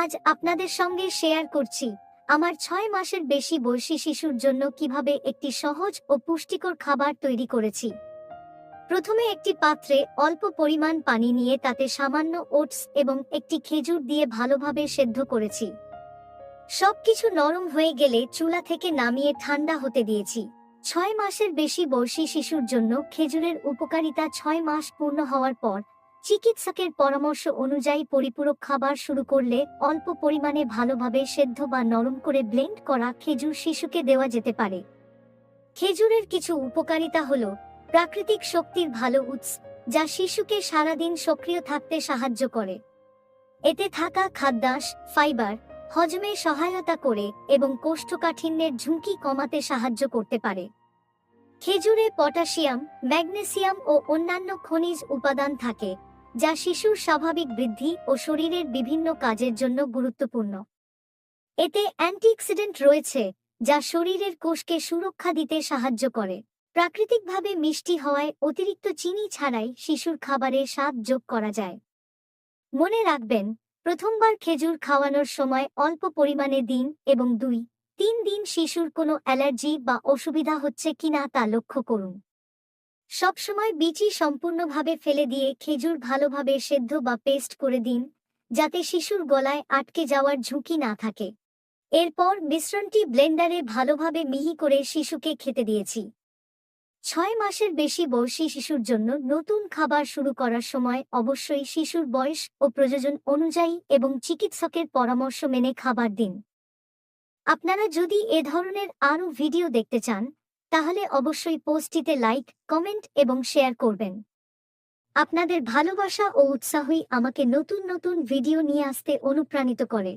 আজ আপনাদের সঙ্গে শেয়ার করছি আমার ৬ মাসের বেশি বয়সী শিশুর জন্য কিভাবে একটি সহজ ও পুষ্টিকর খাবার তৈরি করেছি। প্রথমে একটি পাত্রে অল্প পরিমাণ পানি নিয়ে তাতে সামান্য ওটস এবং একটি খেজুর দিয়ে ভালোভাবে সেদ্ধ করেছি। সবকিছু নরম হয়ে গেলে চুলা থেকে নামিয়ে ঠান্ডা হতে দিয়েছি। ৬ মাসের বেশি বয়সী শিশুর জন্য খেজুরের উপকারিতা ৬ মাস পূর্ণ হওয়ার পর চিকিৎসকের পরামর্শ অনুযায়ী পরিপূরক খাবার শুরু করলে অল্প পরিমাণে ভালোভাবে সেদ্ধ বা নরম করে ব্লেন্ড করা খেজুর শিশুকে দেওয়া যেতে পারে। খেজুরের কিছু উপকারিতা হল প্রাকৃতিক শক্তির ভালো উৎস, যা শিশুকে সারাদিন সক্রিয় থাকতে সাহায্য করে। এতে থাকা খাদ্যাঁশ, ফাইবার হজমে সহায়তা করে এবং কোষ্ঠকাঠিন্যের ঝুঁকি কমাতে সাহায্য করতে পারে। খেজুরে পটাশিয়াম, ম্যাগনেসিয়াম ও অন্যান্য খনিজ উপাদান থাকে, যা শিশুর স্বাভাবিক বৃদ্ধি ও শরীরের বিভিন্ন কাজের জন্য গুরুত্বপূর্ণ। এতে অ্যান্টিঅক্সিডেন্ট রয়েছে, যা শরীরের কোষকে সুরক্ষা দিতে সাহায্য করে। প্রাকৃতিকভাবে মিষ্টি হওয়ায় অতিরিক্ত চিনি ছাড়াই শিশুর খাবারে স্বাদ যোগ করা যায়। মনে রাখবেন, প্রথমবার খেজুর খাওয়ানোর সময় অল্প পরিমাণে দিন এবং ২-৩ দিন শিশুর কোনো অ্যালার্জি বা অসুবিধা হচ্ছে কিনা তা লক্ষ্য করুন। সবসময় বিচি সম্পূর্ণভাবে ফেলে দিয়ে খেজুর ভালোভাবে সেদ্ধ বা পেস্ট করে দিন, যাতে শিশুর গলায় আটকে যাওয়ার ঝুঁকি না থাকে। এরপর মিশ্রণটি ব্লেন্ডারে ভালোভাবে মিহি করে শিশুকে খেতে দিয়েছি। ৬ মাসের বেশি বয়সী শিশুর জন্য নতুন খাবার শুরু করার সময় অবশ্যই শিশুর বয়স ও প্রয়োজন অনুযায়ী এবং চিকিৎসকের পরামর্শ মেনে খাবার দিন। আপনারা যদি এ ধরনের আরও ভিডিও দেখতে চান, তাহলে অবশ্যই পোস্টটিতে লাইক, কমেন্ট এবং শেয়ার করবেন। আপনাদের ভালোবাসা ও উৎসাহই আমাকে নতুন নতুন ভিডিও নিয়ে আসতে অনুপ্রাণিত করে।